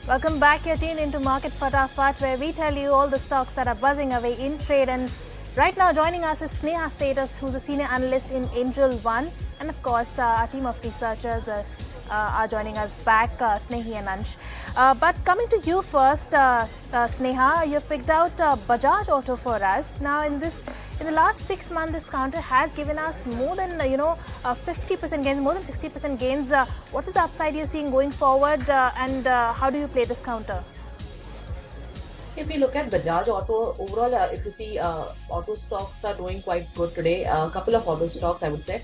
Welcome back. You're tuned into Market Fatafat, where we tell you all the stocks that are buzzing away in trade. And right now, joining us is Sneha Seth, who's a senior analyst in Angel One, and of course, our team of researchers are joining us back, Snehi and Ansh. But coming to you first, Sneha, you've picked out Bajaj Auto for us. Now, in the last 6 months, this counter has given us more than 50% gains, more than 60% gains. What is the upside you're seeing going forward, and how do you play this counter? If we look at Bajaj Auto, overall, if you see, auto stocks are doing quite good today. A couple of auto stocks, I would say.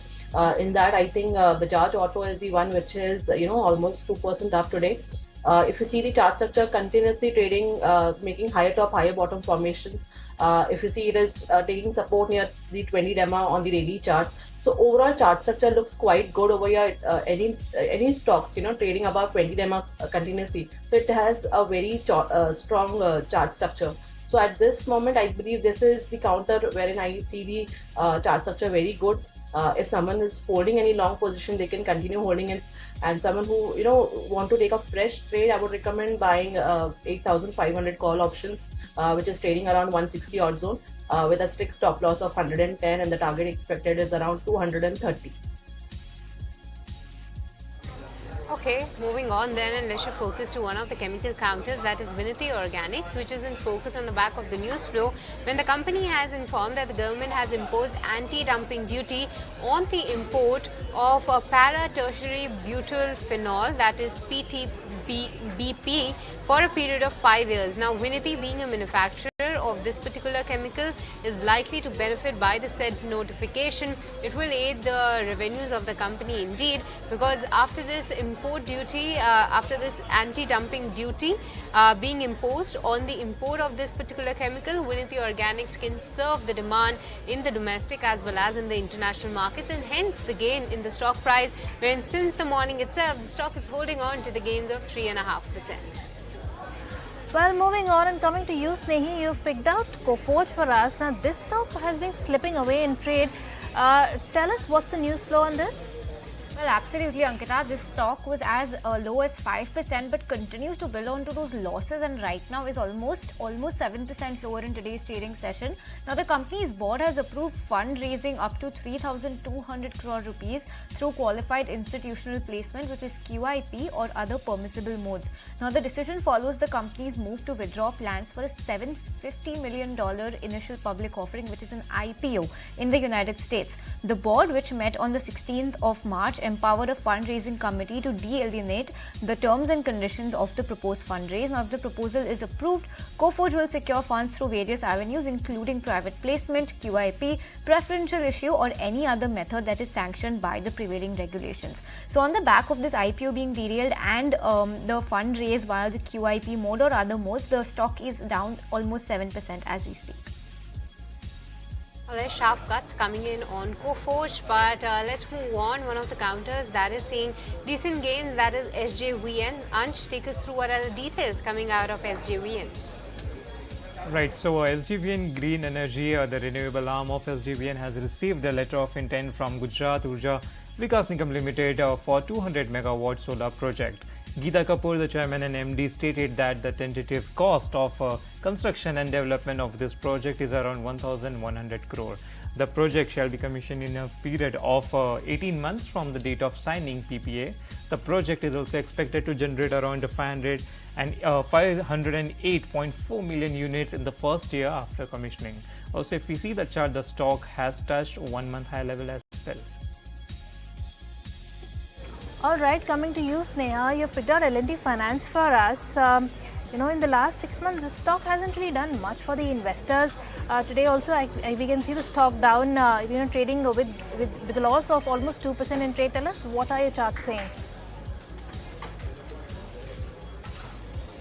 In that, I think Bajaj Auto is the one which is, almost 2% up today. If you see the chart structure, continuously trading, making higher top, higher bottom formation. If you see, it is taking support near the 20 DEMA on the daily chart. So overall chart structure looks quite good over here. Any stocks, trading above 20 DEMA continuously. So it has a very strong chart structure. So at this moment, I believe this is the counter wherein I see the chart structure very good. If someone is holding any long position, they can continue holding it. And someone who want to take a fresh trade, I would recommend buying 8,500 call option, which is trading around 160 odd zone, with a strict stop loss of 110, and the target expected is around 230. Okay, moving on then, and let's focus to one of the chemical counters, that is Vinity Organics, which is in focus on the back of the news flow when the company has informed that the government has imposed anti-dumping duty on the import of a para-tertiary butyl phenol, that is PTBP, for a period of 5 years. Now, Vinity, being a manufacturer of this particular chemical, is likely to benefit by the said notification. It will aid the revenues of the company indeed, because after this import duty, after this anti-dumping duty being imposed on the import of this particular chemical, Vinity Organics can serve the demand in the domestic as well as in the international markets, and hence the gain in the stock price, when since the morning itself the stock is holding on to the gains of 3.5%. Well, moving on and coming to you, Snehi, you've picked out Coforge for us. Now, this stock has been slipping away in trade. Tell us what's the news flow on this? Well, absolutely, Ankita. This stock was as low as 5%, but continues to build on to those losses, and right now is almost 7% lower in today's trading session. Now, the company's board has approved fundraising up to 3,200 crore rupees through qualified institutional placement, which is QIP, or other permissible modes. Now, the decision follows the company's move to withdraw plans for a $750 million initial public offering, which is an IPO in the United States. The board, which met on the 16th of March, empowered a fundraising committee to de-alienate the terms and conditions of the proposed fundraise. Now, if the proposal is approved, Coforge will secure funds through various avenues, including private placement, QIP, preferential issue, or any other method that is sanctioned by the prevailing regulations. So, on the back of this IPO being derailed and the fundraise via the QIP mode or other modes, the stock is down almost 7% as we speak. There's sharp cuts coming in on Coforge, but let's move on. One of the counters that is seeing decent gains, that is SJVN. Ansh, take us through what are the details coming out of SJVN. Right, so SJVN Green Energy, the renewable arm of SJVN, has received a letter of intent from Gujarat Urja Vikas Nigam Limited for 200 megawatt solar project. Geeta Kapoor, the chairman and MD, stated that the tentative cost of construction and development of this project is around 1,100 crore. The project shall be commissioned in a period of 18 months from the date of signing PPA. The project is also expected to generate around 508.4 million units in the first year after commissioning. Also, if we see the chart, the stock has touched 1 month high level as well. All right, coming to you, Sneha, you picked out L&T Finance for us. In the last 6 months, this stock hasn't really done much for the investors. Today also, we can see the stock down, trading with a loss of almost 2% in trade. Tell us, what are your charts saying?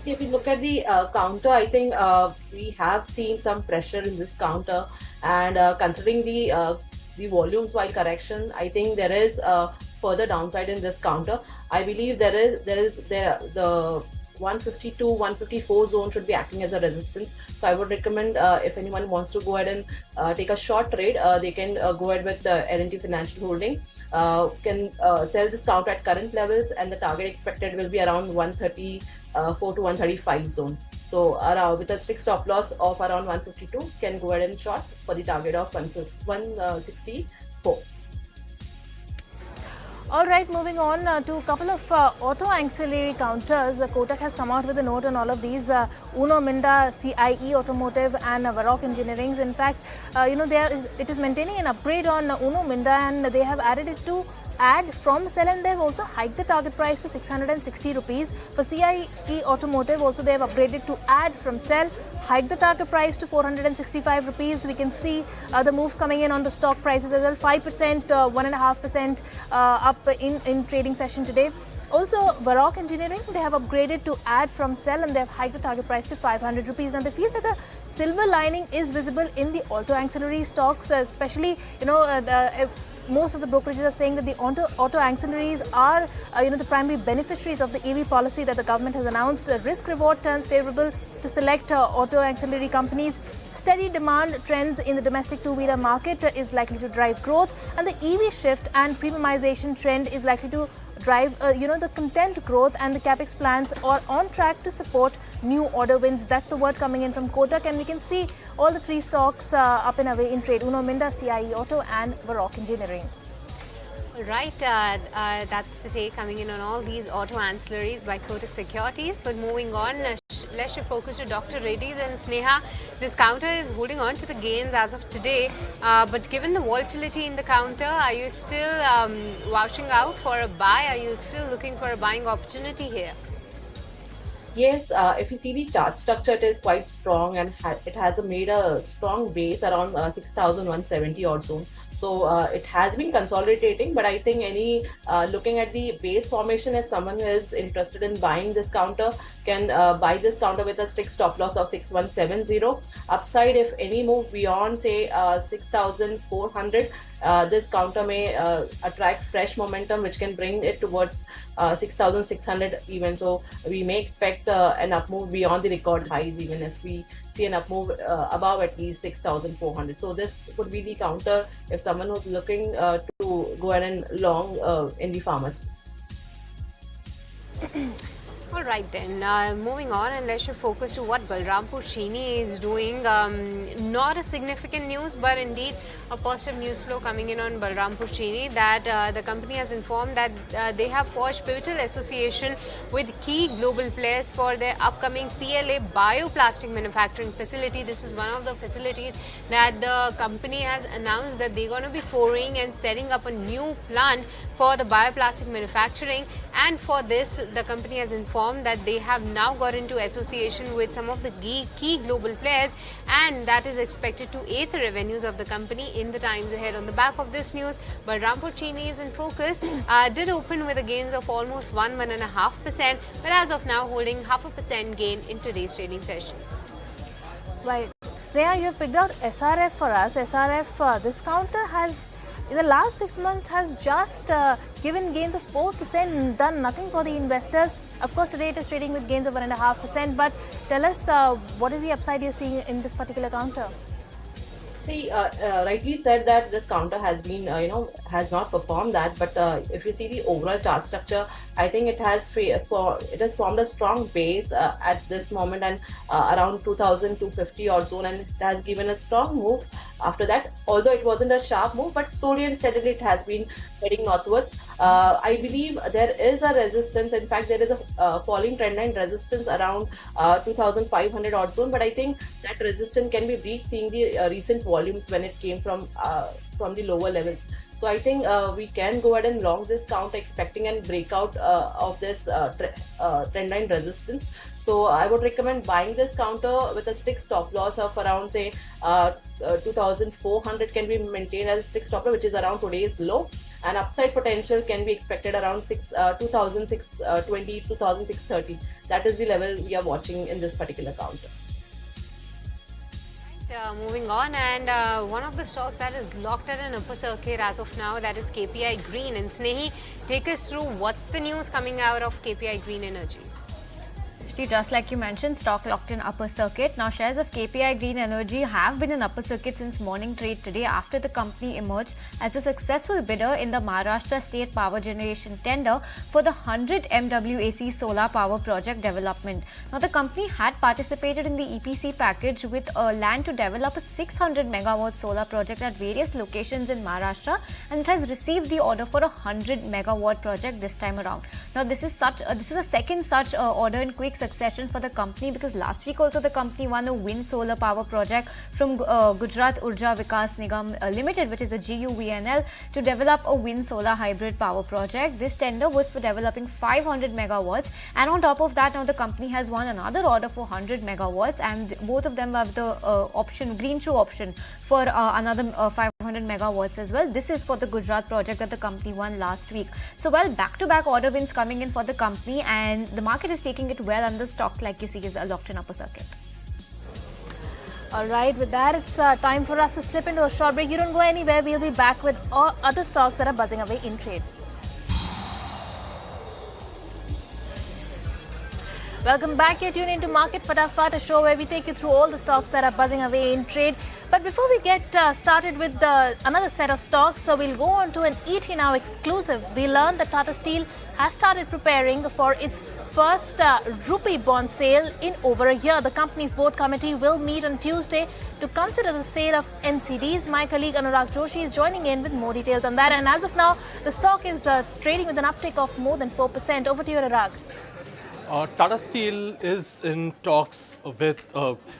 If you look at the counter, I think we have seen some pressure in this counter, and considering the volumes while correction, I think there is further downside in this counter. I believe the 152, 154 zone should be acting as a resistance. So I would recommend if anyone wants to go ahead and take a short trade, they can go ahead with L&T Financial Holding. Can sell this counter at current levels, and the target expected will be around 134 to 135 zone. So with a strict stop loss of around 152, can go ahead and short for the target of 164. All right, moving on to a couple of auto ancillary counters. Kotak has come out with a note on all of these. Uno Minda, CIE Automotive and Varroc Engineering. In fact, it is maintaining an upgrade on Uno Minda, and they have added it to add from sell, and they've also hiked the target price to 660 rupees. For CIE Automotive also they have upgraded to add from sell, hiked the target price to 465 rupees. We can see the moves coming in on the stock prices as well, 5%, 1.5% up in trading session today. Also, Varroc Engineering, they have upgraded to add from sell, and they have hiked the target price to 500 rupees. And they feel that the silver lining is visible in the auto ancillary stocks, especially, most of the brokerages are saying that the auto ancillaries are, the primary beneficiaries of the EV policy that the government has announced. Risk reward turns favorable to select auto ancillary companies. Steady demand trends in the domestic two-wheeler market is likely to drive growth, and the EV shift and premiumization trend is likely to drive, the content growth, and the capex plans are on track to support new order wins. That's the word coming in from Kotak, and we can see all the three stocks up and away in trade: Uno Minda, CIE Auto, and Varroc Engineering. Right, that's the take coming in on all these auto ancillaries by Kotak Securities. But moving on, let's shift focus to Dr. Reddy's and Sneha. This counter is holding on to the gains as of today, but given the volatility in the counter, are you still vouching out for a buy? Are you still looking for a buying opportunity here? Yes, if you see the chart structure, it is quite strong, and it has made a strong base around 6,170 or so. So it has been consolidating, but I think looking at the base formation, if someone is interested in buying this counter, can buy this counter with a strict stop loss of 6170. Upside, if any move beyond say 6,400, this counter may attract fresh momentum, which can bring it towards 6,600 even. So we may expect an up move beyond the record highs, even if we see an up move above at least 6,400. So this would be the counter if someone who's looking to go ahead and long in the pharma space. All right then, moving on, and let's focus to what Balrampur Chini is doing. Not a significant news, but indeed a positive news flow coming in on Balrampur Chini, that the company has informed that they have forged pivotal association with key global players for their upcoming PLA bioplastic manufacturing facility. This is one of the facilities that the company has announced that they're going to be foraying and setting up a new plant for the bioplastic manufacturing, and for this the company has informed that they have now got into association with some of the key global players, and that is expected to aid the revenues of the company in the times ahead. On the back of this news, Balrampur Chini is in focus, did open with a gains of almost 1.5%, but as of now holding 0.5% gain in today's trading session. Right. Sneha, you have picked out SRF for us. SRF, this counter has, in the last 6 months, has just given gains of 4% and done nothing for the investors. Of course, today it is trading with gains of 1.5%, but tell us what is the upside you're seeing in this particular counter? See, rightly said that this counter has been, has not performed that. But if you see the overall chart structure, I think it has formed a strong base at this moment, and around 2,250 or so, and it has given a strong move after that. Although it wasn't a sharp move, but slowly and steadily it has been heading northwards. I believe there is a resistance. In fact, there is a falling trend line resistance around 2,500 odd zone. But I think that resistance can be breached, seeing the recent volumes when it came from the lower levels. So I think we can go ahead and long this counter, expecting a breakout of this trend line resistance. So I would recommend buying this counter with a strict stop loss of around say 2,400 can be maintained as a strict stop loss, which is around today's low. And upside potential can be expected around 2,620, 2,630. That is the level we are watching in this particular counter. Moving on, and one of the stocks that is locked at an upper circuit as of now, that is KPI Green. And Snehi, take us through what's the news coming out of KPI Green Energy. Firstly, just like you mentioned, stock locked in upper circuit. Now, shares of KPI Green Energy have been in upper circuit since morning trade today after the company emerged as a successful bidder in the Maharashtra State Power Generation tender for the 100 MWAC solar power project development. Now, the company had participated in the EPC package with land to develop a 600 megawatt solar project at various locations in Maharashtra, and it has received the order for a 100 megawatt project this time around. Now, this is a second such order in quick succession for the company, because last week also the company won a wind solar power project from Gujarat Urja Vikas Nigam Limited, which is a GUVNL, to develop a wind solar hybrid power project. This tender was for developing 500 megawatts, and on top of that, now the company has won another order for 100 megawatts, and both of them have the green shoe option for another 500 megawatts as well. This is for the Gujarat project that the company won last week. So, well, back-to-back order wins coming in for the company, and the market is taking it well, and the stock, like you see, is locked in upper circuit. All right, with that, it's time for us to slip into a short break. You don't go anywhere. We'll be back with other stocks that are buzzing away in trade. Welcome back. You're tuned into Market Fatafat, a show where we take you through all the stocks that are buzzing away in trade. But before we get started with another set of stocks, so we'll go on to an ET Now exclusive. We learned that Tata Steel has started preparing for its first rupee bond sale in over a year. The company's board committee will meet on Tuesday to consider the sale of NCDs. My colleague Anurag Joshi is joining in with more details on that. And as of now, the stock is trading with an uptick of more than 4%. Over to you, Anurag. Tata Steel is in talks with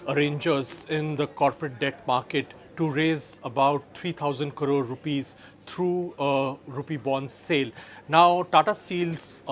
arrangers in the corporate debt market to raise about 3,000 crore rupees through a rupee bond sale. Now, Tata Steel's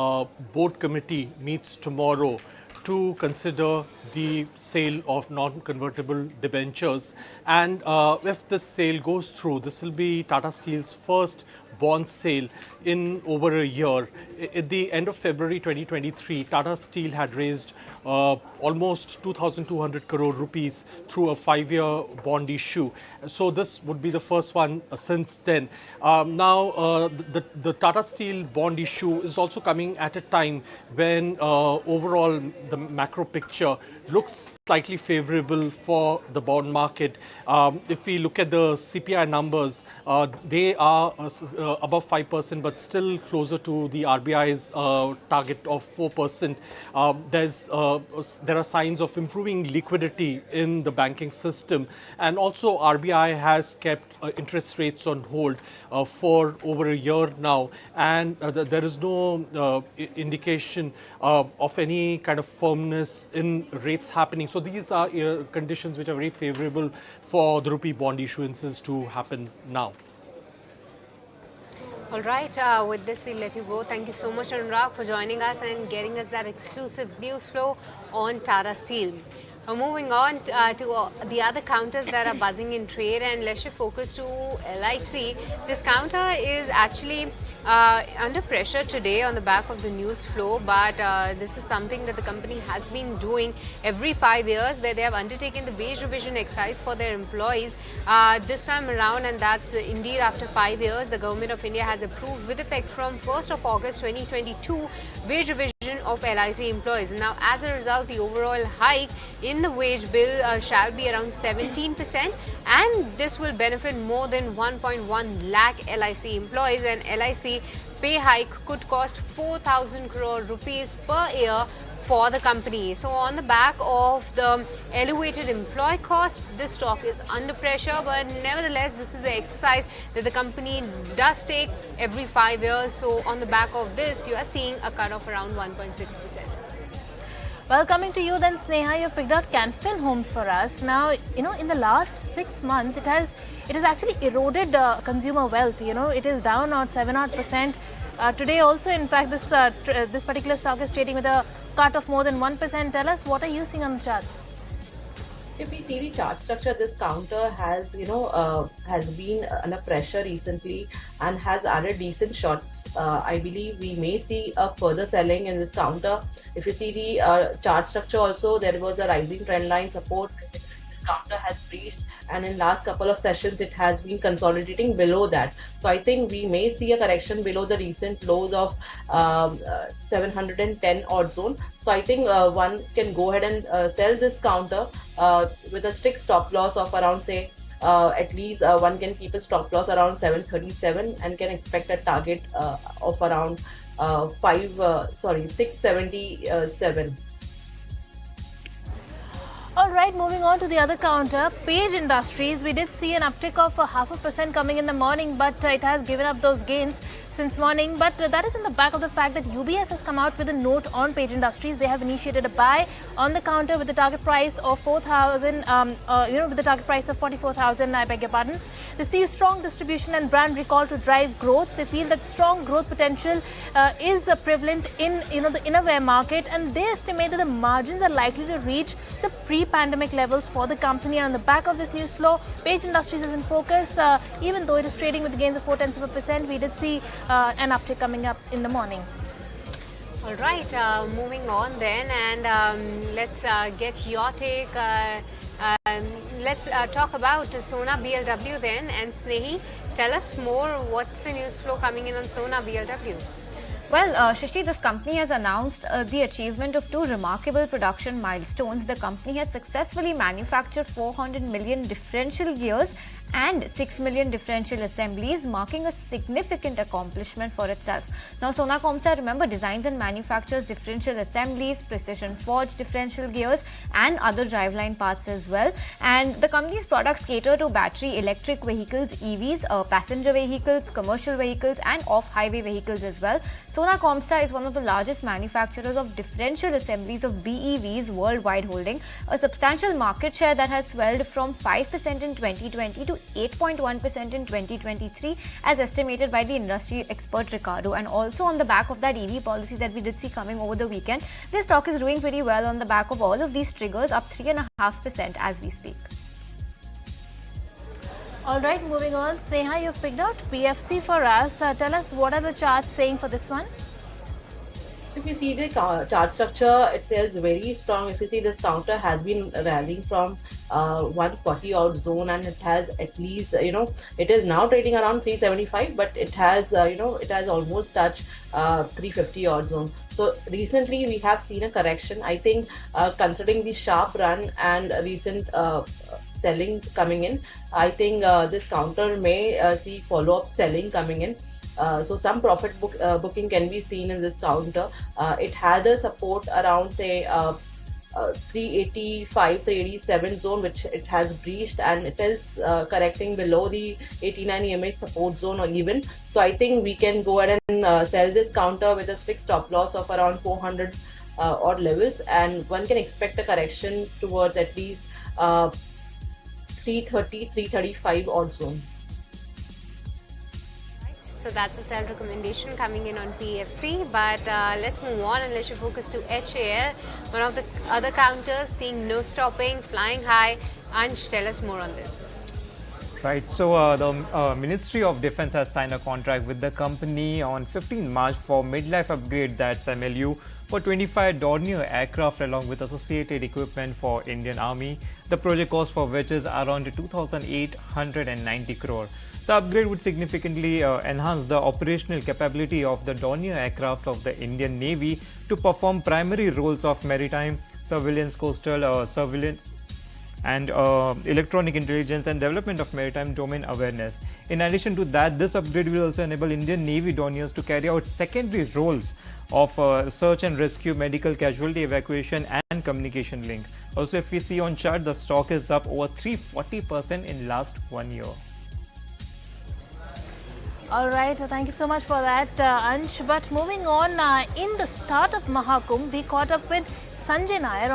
board committee meets tomorrow to consider the sale of non-convertible debentures, and if this sale goes through, this will be Tata Steel's first bond sale in over a year. At the end of February 2023, Tata Steel had raised almost 2,200 crore rupees through a 5-year bond issue. So this would be the first one since then. Now, the Tata Steel bond issue is also coming at a time when overall the macro picture looks slightly favorable for the bond market. If we look at the CPI numbers, they are above 5%, but still closer to the RBI's target of 4%. There are signs of improving liquidity in the banking system, and also RBI has kept interest rates on hold for over a year now, and there is no indication of any kind of firmness in rates happening. So these are conditions which are very favorable for the rupee bond issuances to happen now. All right, with this we'll let you go. Thank you so much, Anurag, for joining us and getting us that exclusive news flow on Tata Steel. Moving on to the other counters that are buzzing in trade, and let's shift focus to LIC. This counter is actually under pressure today on the back of the news flow, but this is something that the company has been doing every 5 years, where they have undertaken the wage revision exercise for their employees this time around, and that's indeed after 5 years. The Government of India has approved with effect from 1st of August 2022 wage revision of LIC employees. Now, as a result, the overall hike in the wage bill shall be around 17%, and this will benefit more than 1.1 lakh LIC employees, and LIC pay hike could cost 4,000 crore rupees per year for the company. So on the back of the elevated employee cost, this stock is under pressure, but nevertheless, this is an exercise that the company does take every 5 years. So on the back of this, you are seeing a cut of around 1.6%. Well, coming to you then, Sneha, you've picked out Canfin Homes for us. Now, in the last 6 months, it has actually eroded consumer wealth. It is down on 7% today. Also, in fact, this particular stock is trading with a cut of more than 1%. Tell us, what are you seeing on the charts? If we see the chart structure, this counter has been under pressure recently and has added decent shots. I believe we may see a further selling in this counter. If you see the chart structure also, there was a rising trend line support. This counter has breached, and in last couple of sessions it has been consolidating below that. So I think we may see a correction below the recent lows of 710 odd zone. So I think one can go ahead and sell this counter with a strict stop loss of around, say, at least one can keep a stop loss around 737 and can expect a target of around 677. All right, moving on to the other counter, Page Industries. We did see an uptick of 0.5% coming in the morning, but it has given up those gains since morning. But that is in the back of the fact that UBS has come out with a note on Page Industries. They have initiated a buy on the counter with the target price of 4,000, with the target price of 44,000, I beg your pardon. They see strong distribution and brand recall to drive growth. They feel that strong growth potential is prevalent in the innerwear market, and they estimate that the margins are likely to reach the pre-pandemic levels for the company. And on the back of this news flow, Page Industries is in focus. Even though it is trading with gains of 0.4%, we did see an uptick coming up in the morning. All right, moving on then, and let's get your take. Let's talk about Sona BLW then, and Snehi, tell us more. What's the news flow coming in on Sona BLW? Well, Shashi, this company has announced the achievement of two remarkable production milestones. The company has successfully manufactured 400 million differential gears and 6 million differential assemblies, marking a significant accomplishment for itself. Now, Sona Comstar, remember, designs and manufactures differential assemblies, precision forged differential gears and other driveline parts as well. And the company's products cater to battery electric vehicles, EVs, passenger vehicles, commercial vehicles and off-highway vehicles as well. Sona Comstar is one of the largest manufacturers of differential assemblies of BEVs worldwide, holding a substantial market share that has swelled from 5% in 2020 to 8.1% in 2023, as estimated by the industry expert Ricardo. And also on the back of that EV policy that we did see coming over the weekend, this stock is doing pretty well on the back of all of these triggers, up 3.5% as we speak. All right, moving on. Sneha, you've picked out PFC for us. Tell us, what are the charts saying for this one? If you see the chart structure, it is very strong. If you see, this counter has been rallying from 140 odd zone, and it has at least, it is now trading around 375, but it has, it has almost touched 350 odd zone. So recently we have seen a correction. I think considering the sharp run and recent selling coming in, I think this counter may see follow-up selling coming in. So some profit booking can be seen in this counter. It had a support around, say, 385, 387 zone, which it has breached, and it is correcting below the 89 EMA support zone or even. So I think we can go ahead and sell this counter with a strict stop loss of around 400 odd levels, and one can expect a correction towards at least 330, 335 odd zone. So that's a sell recommendation coming in on PFC. But let's move on and let's focus to HAL, one of the other counters seeing no stopping, flying high. Ansh, tell us more on this. Right, so the Ministry of Defence has signed a contract with the company on 15 March for midlife upgrade, that's MLU, for 25 Dornier aircraft along with associated equipment for Indian Army. The project cost for which is around 2,890 crore. The upgrade would significantly enhance the operational capability of the Dornier aircraft of the Indian Navy to perform primary roles of maritime surveillance, coastal surveillance, and electronic intelligence and development of maritime domain awareness. In addition to that, this upgrade will also enable Indian Navy Dorniers to carry out secondary roles of search and rescue, medical casualty evacuation and communication link. Also, if we see on chart, the stock is up over 340% in last 1 year. All right, thank you so much for that, Ansh. But moving on, in the start of Mahakumbh, we caught up with Sanjay Nair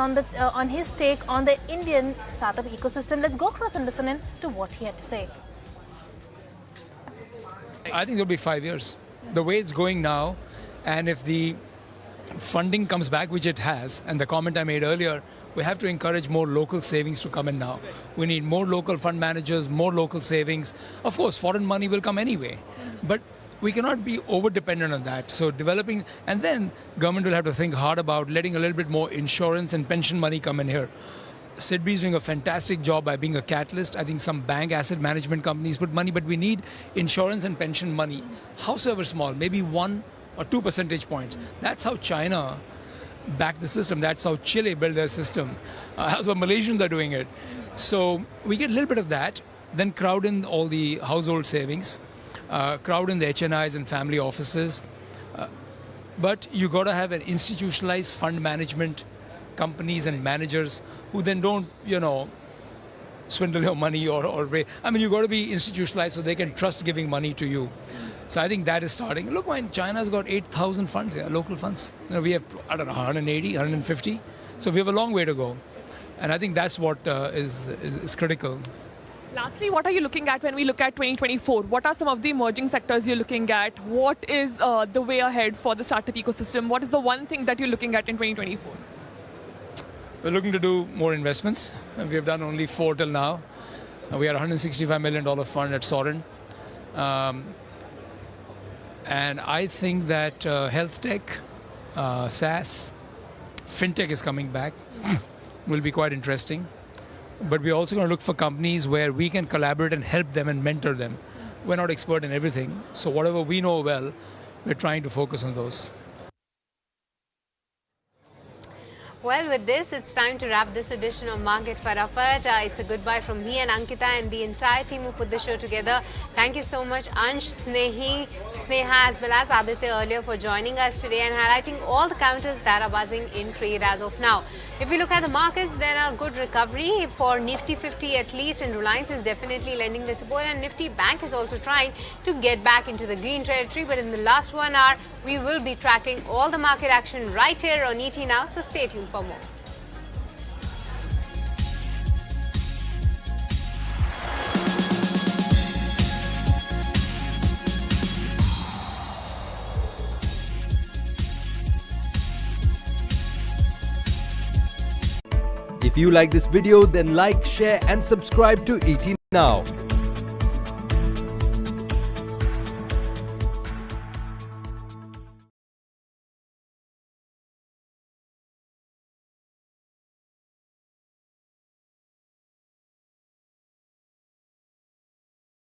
on his take on the Indian startup ecosystem. Let's go across and listen in to what he had to say. I think it'll be 5 years. The way it's going now, and if the funding comes back, which it has, and the comment I made earlier, we have to encourage more local savings to come in now. We need more local fund managers, more local savings. Of course, foreign money will come anyway, but we cannot be over-dependent on that. So developing, and then government will have to think hard about letting a little bit more insurance and pension money come in here. SIDBI is doing a fantastic job by being a catalyst. I think some bank asset management companies put money, but we need insurance and pension money, howsoever small, maybe 1 or 2 percentage points. That's how China backed the system. That's how Chile built their system. That's how Malaysians are doing it. So we get a little bit of that, then crowd in all the household savings, crowd in the HNIs and family offices. But you got to have an institutionalized fund management companies and managers who then don't, swindle your money or you got to be institutionalized so they can trust giving money to you. So I think that is starting. Look, China's got 8,000 funds here, local funds. We have, 180, 150. So we have a long way to go. And I think that's what is critical. Lastly, what are you looking at when we look at 2024? What are some of the emerging sectors you're looking at? What is the way ahead for the startup ecosystem? What is the one thing that you're looking at in 2024? We're looking to do more investments. We have done only 4 till now. We had a $165 million fund at Soren. And I think that health tech, SaaS, fintech is coming back. Will be quite interesting. But we're also going to look for companies where we can collaborate and help them and mentor them. We're not expert in everything. So whatever we know well, we're trying to focus on those. Well, with this, it's time to wrap this edition of Market Fatafat. It's a goodbye from me and Ankita and the entire team who put the show together. Thank you so much, Ansh, Sneha, as well as Aditya earlier for joining us today and highlighting all the counters that are buzzing in trade as of now. If we look at the markets, then a good recovery for Nifty 50 at least, and Reliance is definitely lending the support, and Nifty Bank is also trying to get back into the green territory. But in the last 1 hour, we will be tracking all the market action right here on ET Now, so stay tuned for more. If you like this video, then like, share and subscribe to ET Now.